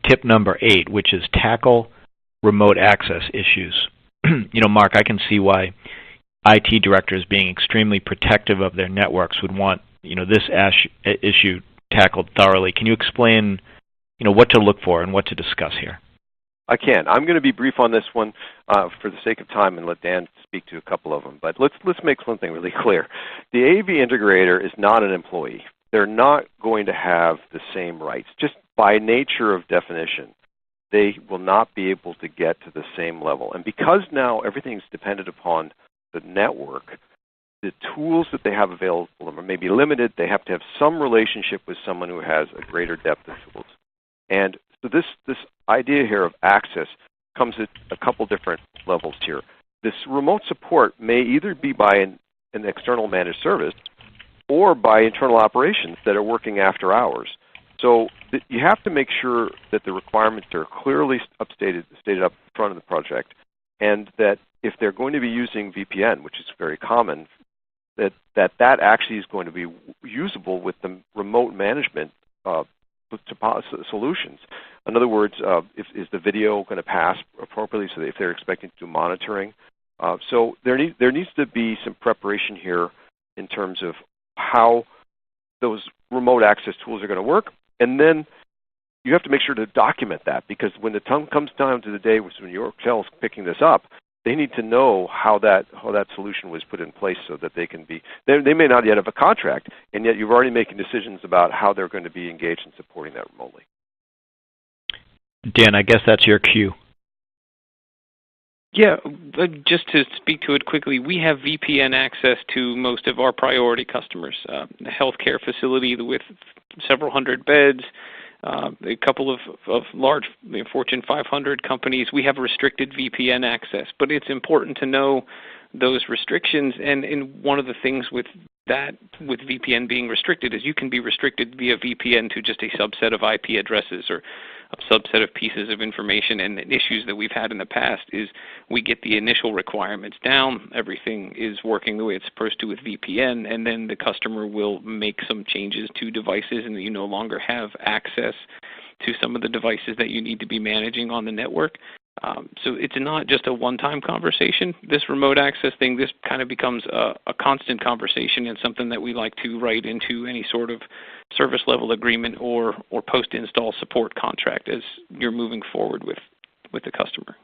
tip number 8, which is tackle remote access issues. Mark, I can see why IT directors, being extremely protective of their networks, would want this issue tackled thoroughly. Can you explain what to look for and what to discuss here? I can. I'm going to be brief on this one for the sake of time and let Dan speak to a couple of them. But let's make one thing really clear. The AV integrator is not an employee. They're not going to have the same rights. Just by nature of definition, they will not be able to get to the same level. And because now everything's dependent upon the network, the tools that they have available may be limited. They have to have some relationship with someone who has a greater depth of tools. And so this idea here of access comes at a couple different levels here. This remote support may either be by an external managed service or by internal operations that are working after hours. So you have to make sure that the requirements are clearly stated up front of the project, and that if they're going to be using VPN, which is very common, that actually is going to be usable with the remote management solutions. In other words, is the video going to pass appropriately? So if they're expecting to do monitoring, so there needs to be some preparation here in terms of how those remote access tools are going to work, and then you have to make sure to document that, because when the time comes down to the day when your hotel is picking this up, they need to know how that solution was put in place so that they can be. They may not yet have a contract, and yet you've already making decisions about how they're going to be engaged in supporting that remotely. Dan, I guess that's your cue. Yeah, just to speak to it quickly, we have VPN access to most of our priority customers. A healthcare facility with several hundred beds, a couple of large Fortune 500 companies. We have restricted VPN access, but it's important to know those restrictions. And one of the things with VPN being restricted is you can be restricted via VPN to just a subset of IP addresses or a subset of pieces of information. And the issues that we've had in the past is we get the initial requirements down, everything is working the way it's supposed to with VPN, and then the customer will make some changes to devices, and you no longer have access to some of the devices that you need to be managing on the network. So it's not just a one-time conversation. This remote access thing, this kind of becomes a constant conversation, and something that we like to write into any sort of service level agreement or post-install support contract as you're moving forward with the customer.